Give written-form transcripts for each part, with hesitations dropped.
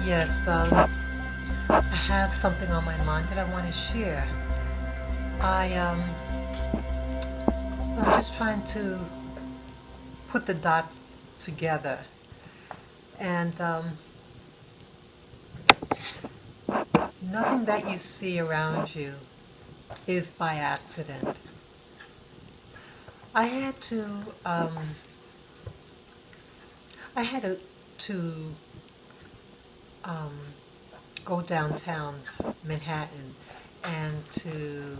Yes, I have something on my mind that I want to share. I'm just trying to put the dots together, and nothing that you see around you is by accident. I had to, I had to um, go downtown Manhattan and to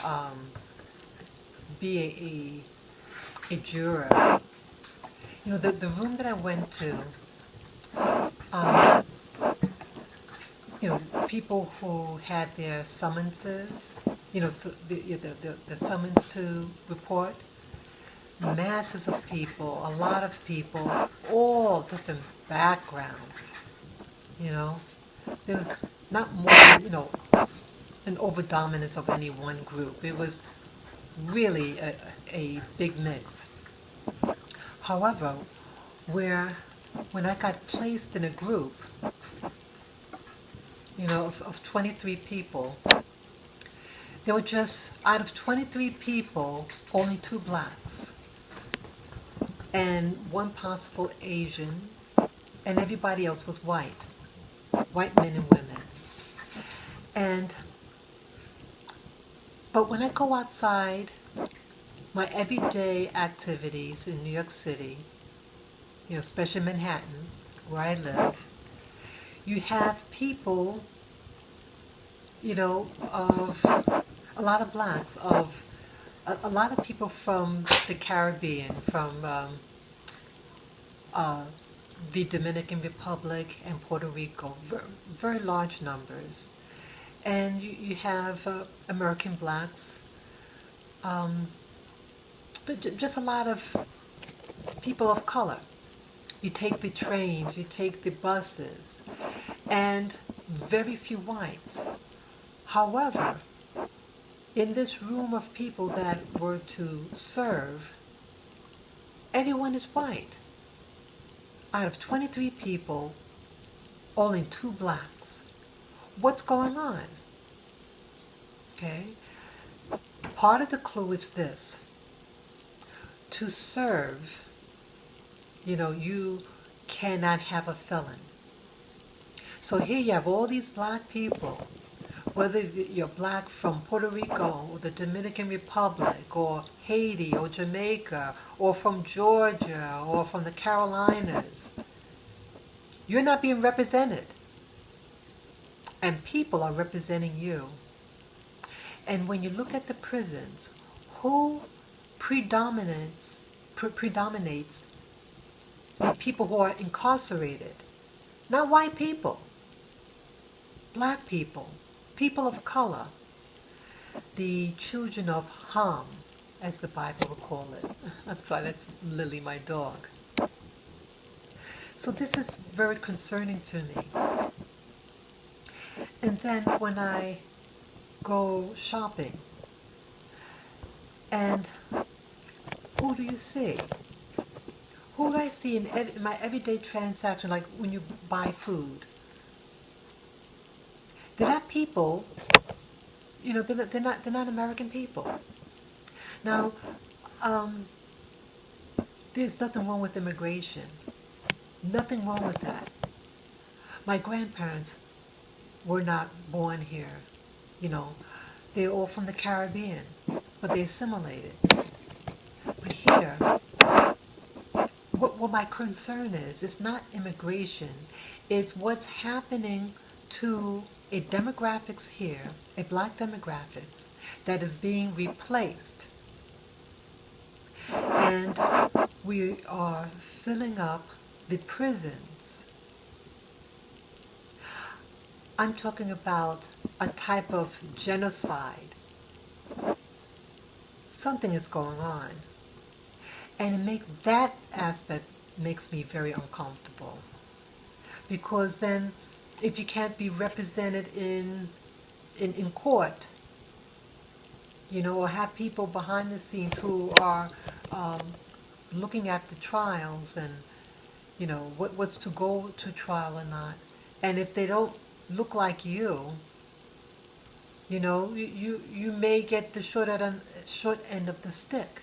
um, be a juror. The room that I went to, um, people who had their summonses, the summons to report, masses of people, a lot of people, all different backgrounds, you know. There was not more, an overdominance of any one group. It was really a big mix. However, where when I got placed in a group, of 23 people, there were just, out of 23 people, only two blacks and one possible Asian, and everybody else was white men and women. And, but when I go outside, my everyday activities in New York City, especially Manhattan, where I live, you have people, of a lot of blacks, of a lot of people from the Caribbean, from uh, the Dominican Republic and Puerto Rico, very large numbers. And you have American blacks, um, but just a lot of people of color. You take the trains, you take the buses, and very few whites. However, in this room of people that were to serve, everyone is white. Out of 23 people, only two blacks. What's going on? Okay? Part of the clue is this. To serve, you cannot have a felon. So here you have all these black people, whether you're black from Puerto Rico or the Dominican Republic or Haiti or Jamaica or from Georgia or from the Carolinas, you're not being represented. And people are representing you. And when you look at the prisons, who predominates the people who are incarcerated? Not white people, black people, people of color, the children of Ham, as the Bible will call it. I'm sorry, that's Lily, my dog. So this is very concerning to me. And then when I go shopping, and who do you see? Who do I see in my everyday transaction, like when you buy food? They're not people, they're not American people. Now, um, there's nothing wrong with immigration. Nothing wrong with that. My grandparents were not born here. You know, they're all from the Caribbean, but they assimilated. But here, what my concern is, it's not immigration. It's what's happening to a demographics here, a black demographics, that is being replaced. And we are filling up the prisons. I'm talking about a type of genocide. Something is going on. And that aspect makes me very uncomfortable. Because then, if you can't be represented in court, or have people behind the scenes who are um, looking at the trials and, what's to go to trial or not, And if they don't look like you know, you may get the short end of the stick.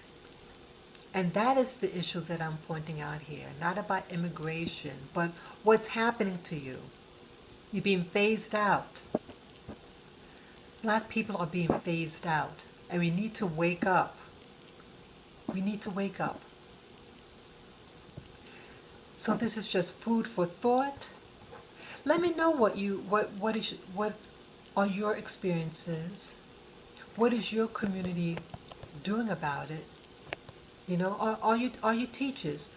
And that is the issue that I'm pointing out here. Not about immigration, but what's happening to you. You're being phased out. Black people are being phased out. And we need to wake up. We need to wake up. So this is just food for thought. Let me know what are your experiences? What is your community doing about it? You know, are you teachers?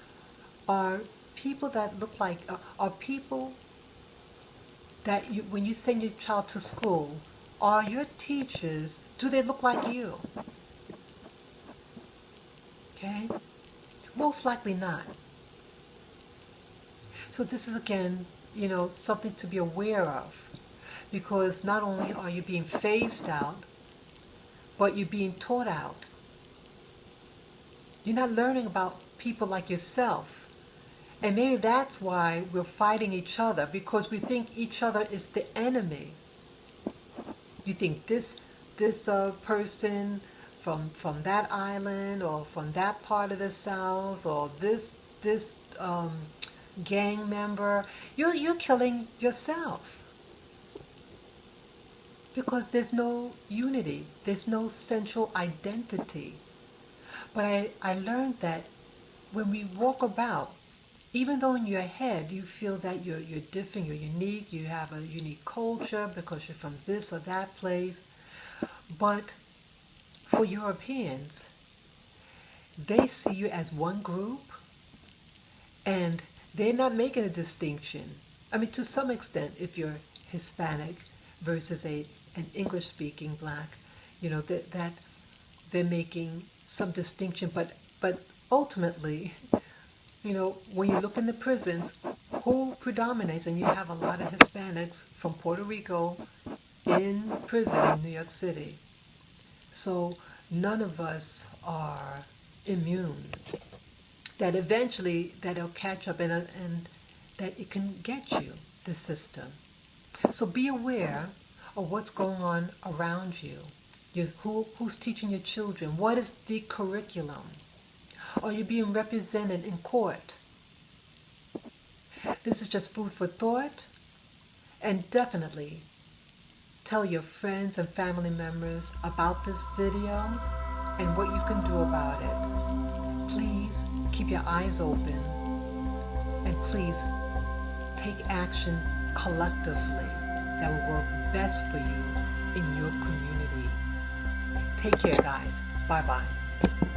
Are people that look like are people that you, when you send your child to school, are your teachers, do they look like you? Okay? Most likely not. So this is again, you know, something to be aware of, because not only are you being phased out, but you're being taught out. You're not learning about people like yourself. And maybe that's why we're fighting each other, because we think each other is the enemy. You think this person from that island or from that part of the South, or this gang member, you're killing yourself. Because there's no unity, there's no central identity. But I learned that when we walk about, even though in your head you feel that you're different, you're unique, you have a unique culture because you're from this or that place, but for Europeans, they see you as one group, and they're not making a distinction. I mean, to some extent, if you're Hispanic versus an English-speaking black, you know, that they're making some distinction, but ultimately, you know, when you look in the prisons, who predominates? And you have a lot of Hispanics from Puerto Rico in prison in New York City. So none of us are immune. That eventually that'll catch up, and that it can get you, the system. So be aware of what's going on around you. Who's teaching your children? What is the curriculum? Are you being represented in court? This is just food for thought. And definitely tell your friends and family members about this video and what you can do about it. Please keep your eyes open, and please take action collectively that will work best for you in your community. Take care, guys. Bye-bye.